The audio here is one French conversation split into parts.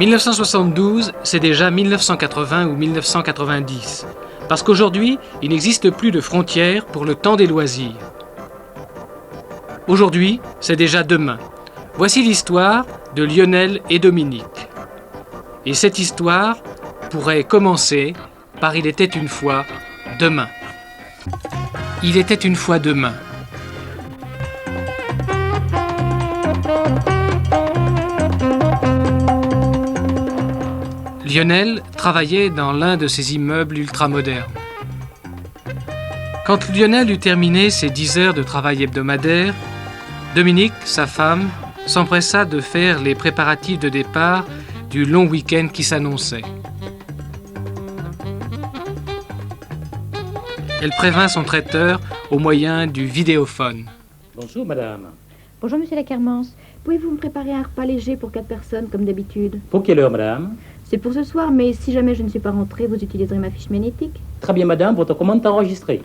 1972, c'est déjà 1980 ou 1990. Parce qu'aujourd'hui, il n'existe plus de frontières pour le temps des loisirs. Aujourd'hui, c'est déjà demain. Voici l'histoire de Lionel et Dominique. Et cette histoire pourrait commencer par Il était une fois demain. Il était une fois demain. Lionel travaillait dans l'un de ces immeubles ultramodernes. Quand Lionel eut terminé ses 10 heures de travail hebdomadaire, Dominique, sa femme, s'empressa de faire les préparatifs de départ du long week-end qui s'annonçait. Elle prévint son traiteur au moyen du vidéophone. Bonjour madame. Bonjour monsieur Lacarmance. Pouvez-vous me préparer un repas léger pour 4 personnes comme d'habitude? Pour quelle heure madame? C'est pour ce soir, mais si jamais je ne suis pas rentrée, vous utiliserez ma fiche magnétique. Très bien madame, votre commande est enregistrée.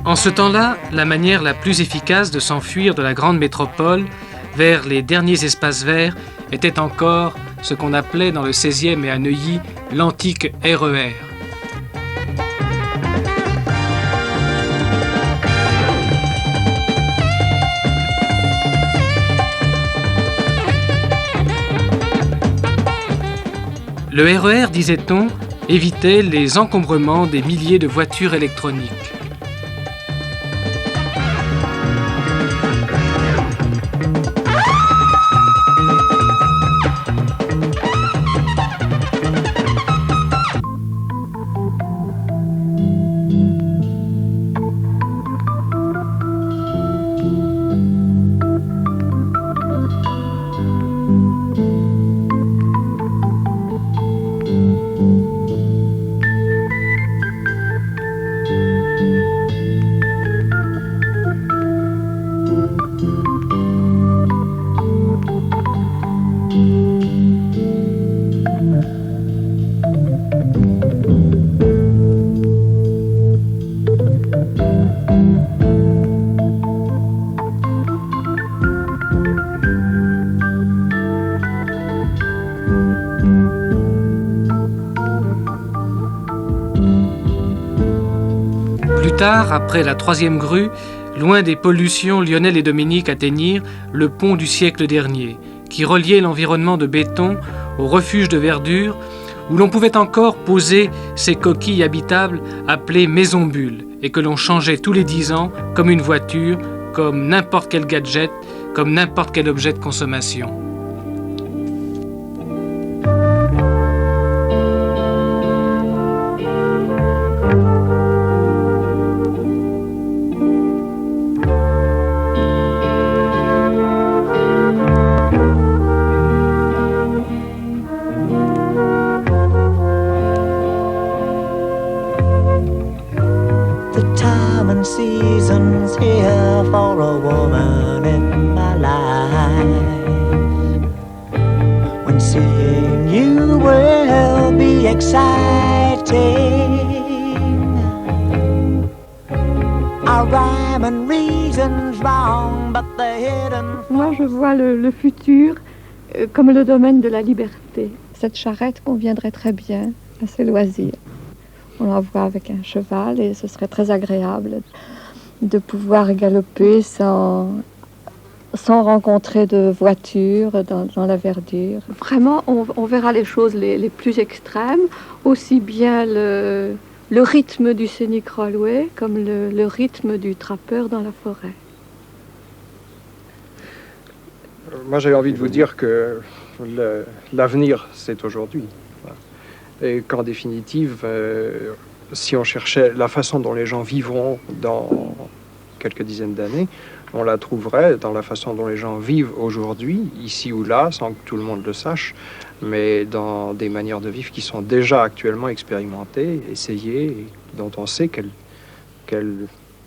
En ce temps-là, la manière la plus efficace de s'enfuir de la grande métropole vers les derniers espaces verts était encore ce qu'on appelait dans le 16e et à Neuilly l'antique RER. Le RER, disait-on, évitait les encombrements des milliers de voitures électroniques. Plus tard, après la 3e grue, loin des pollutions, Lionel et Dominique atteignirent le pont du siècle dernier, qui reliait l'environnement de béton au refuge de verdure, où l'on pouvait encore poser ces coquilles habitables appelées maisons-bulles, et que l'on changeait tous les 10 ans comme une voiture, comme n'importe quel gadget, comme n'importe quel objet de consommation. Seasons here for a woman in my life. When seeing you will be exciting. Our rhyme and reasons wrong, but the hidden. Moi, je vois le futur comme le domaine de la liberté. Cette charrette conviendrait très bien à ses loisirs. On l'envoie avec un cheval et ce serait très agréable de pouvoir galoper sans rencontrer de voiture dans la verdure. Vraiment, on verra les choses les plus extrêmes, aussi bien le rythme du scenic railway comme le rythme du trappeur dans la forêt. Moi, j'ai envie de vous dire que l'avenir, c'est aujourd'hui. Et qu'en définitive, si on cherchait la façon dont les gens vivront dans quelques dizaines d'années, on la trouverait dans la façon dont les gens vivent aujourd'hui, ici ou là, sans que tout le monde le sache, mais dans des manières de vivre qui sont déjà actuellement expérimentées, essayées, et dont on sait quel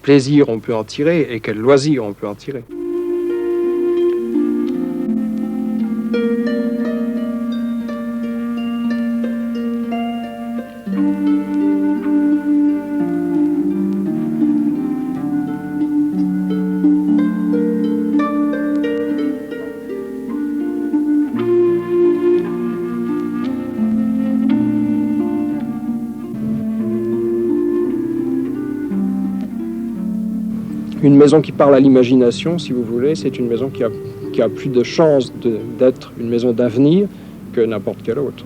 plaisir on peut en tirer et quel loisir on peut en tirer. Une maison qui parle à l'imagination, si vous voulez, c'est une maison qui a plus de chances d'être une maison d'avenir que n'importe quelle autre.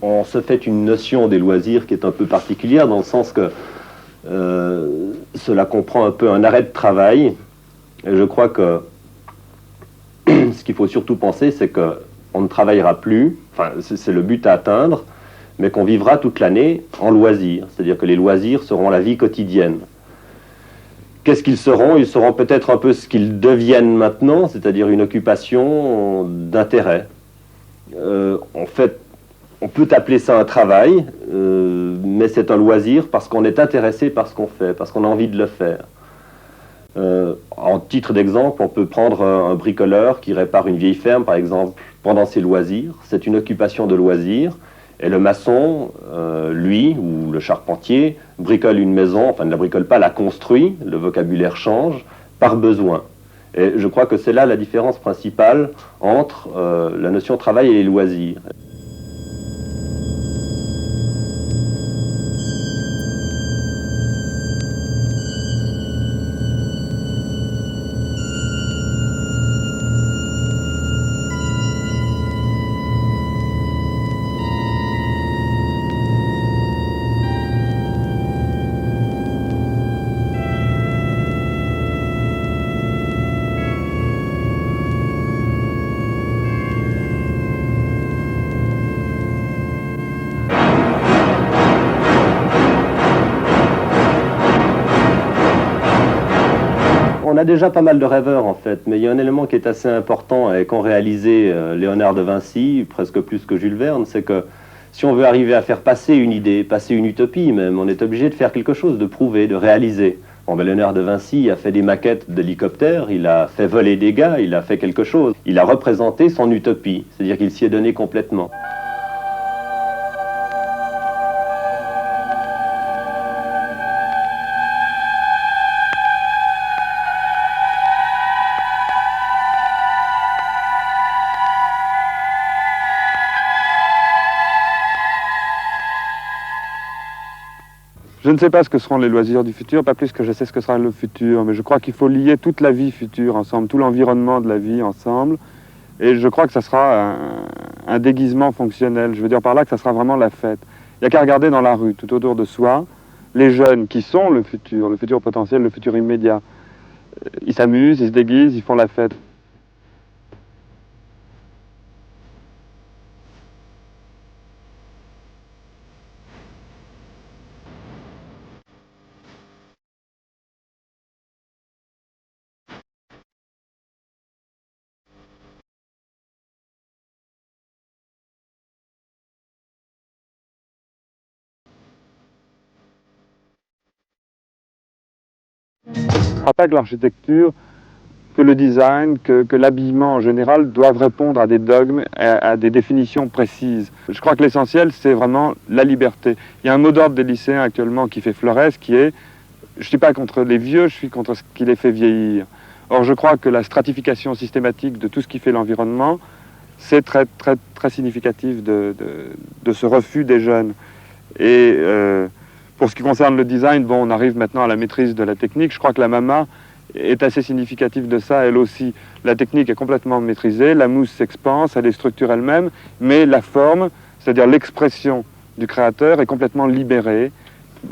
On se fait une notion des loisirs qui est un peu particulière, dans le sens que cela comprend un peu un arrêt de travail. Et je crois que ce qu'il faut surtout penser, c'est qu'on ne travaillera plus, enfin c'est le but à atteindre, mais qu'on vivra toute l'année en loisirs. C'est-à-dire que les loisirs seront la vie quotidienne. Qu'est-ce qu'ils seront? Ils seront peut-être un peu ce qu'ils deviennent maintenant, c'est-à-dire une occupation d'intérêt. En fait, on peut appeler ça un travail, mais c'est un loisir parce qu'on est intéressé par ce qu'on fait, parce qu'on a envie de le faire. En titre d'exemple, on peut prendre un bricoleur qui répare une vieille ferme, par exemple, pendant ses loisirs. C'est une occupation de loisir. Et le maçon, lui, ou le charpentier, bricole une maison, enfin ne la bricole pas, la construit, le vocabulaire change, par besoin. Et je crois que c'est là la différence principale entre la notion travail et les loisirs. On a déjà pas mal de rêveurs en fait, mais il y a un élément qui est assez important et qu'ont réalisé Léonard de Vinci, presque plus que Jules Verne, c'est que si on veut arriver à faire passer une idée, passer une utopie même, on est obligé de faire quelque chose, de prouver, de réaliser. Bon, ben, Léonard de Vinci a fait des maquettes d'hélicoptères, il a fait voler des gars, il a fait quelque chose. Il a représenté son utopie, c'est-à-dire qu'il s'y est donné complètement. Je ne sais pas ce que seront les loisirs du futur, pas plus que je sais ce que sera le futur, mais je crois qu'il faut lier toute la vie future ensemble, tout l'environnement de la vie ensemble, et je crois que ça sera un déguisement fonctionnel. Je veux dire par là que ça sera vraiment la fête. Il n'y a qu'à regarder dans la rue, tout autour de soi, les jeunes qui sont le futur potentiel, le futur immédiat. Ils s'amusent, ils se déguisent, ils font la fête. Je ne crois pas que l'architecture, que le design, que l'habillement en général doivent répondre à des dogmes, à des définitions précises. Je crois que l'essentiel, c'est vraiment la liberté. Il y a un mot d'ordre des lycéens actuellement qui fait florès, qui est « je ne suis pas contre les vieux, je suis contre ce qui les fait vieillir ». Or, je crois que la stratification systématique de tout ce qui fait l'environnement, c'est très, très, très significatif de ce refus des jeunes. Et pour ce qui concerne le design, bon, on arrive maintenant à la maîtrise de la technique. Je crois que la MAMA est assez significative de ça, elle aussi. La technique est complètement maîtrisée, la mousse s'expanse, elle est structure elle-même, mais la forme, c'est-à-dire l'expression du créateur, est complètement libérée,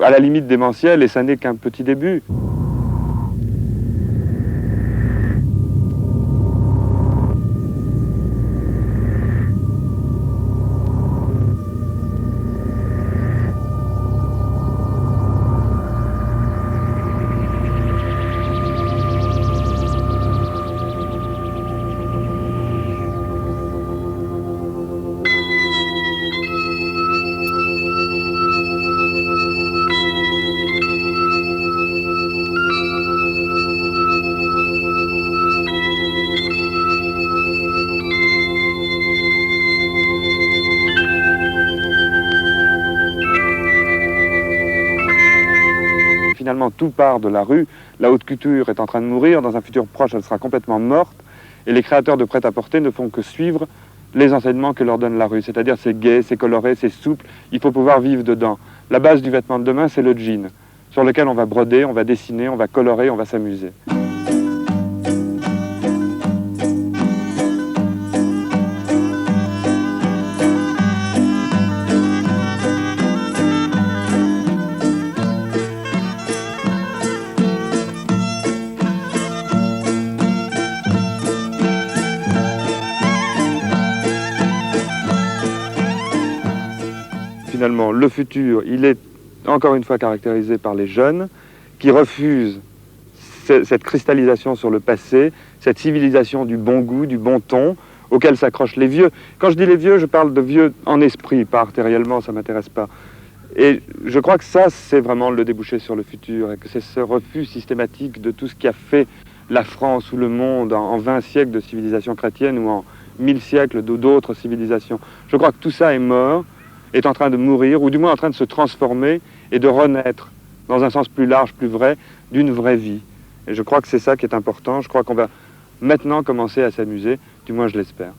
à la limite démentielle, et ça n'est qu'un petit début. finalement tout part de la rue. La haute couture est en train de mourir, dans un futur proche elle sera complètement morte, et les créateurs de prêt-à-porter ne font que suivre les enseignements que leur donne la rue, c'est-à-dire c'est gai, c'est coloré, c'est souple, il faut pouvoir vivre dedans. La base du vêtement de demain, c'est le jean, sur lequel on va broder, on va dessiner, on va colorer, on va s'amuser. Finalement, le futur, il est encore une fois caractérisé par les jeunes qui refusent cette cristallisation sur le passé, cette civilisation du bon goût, du bon ton, auquel s'accrochent les vieux. Quand je dis les vieux, je parle de vieux en esprit, pas artériellement, ça ne m'intéresse pas. Et je crois que ça, c'est vraiment le débouché sur le futur, et que c'est ce refus systématique de tout ce qui a fait la France ou le monde en 20 siècles de civilisation chrétienne ou en 1000 siècles d'autres civilisations. Je crois que tout ça est mort, est en train de mourir, ou du moins en train de se transformer et de renaître, dans un sens plus large, plus vrai, d'une vraie vie. Et je crois que c'est ça qui est important. Je crois qu'on va maintenant commencer à s'amuser, du moins je l'espère.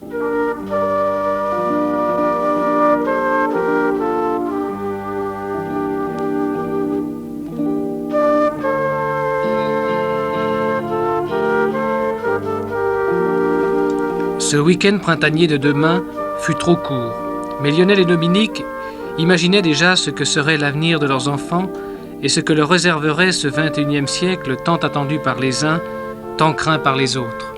Ce week-end printanier de demain fut trop court, mais Lionel et Dominique imaginaient déjà ce que serait l'avenir de leurs enfants et ce que leur réserverait ce XXIe siècle tant attendu par les uns, tant craint par les autres.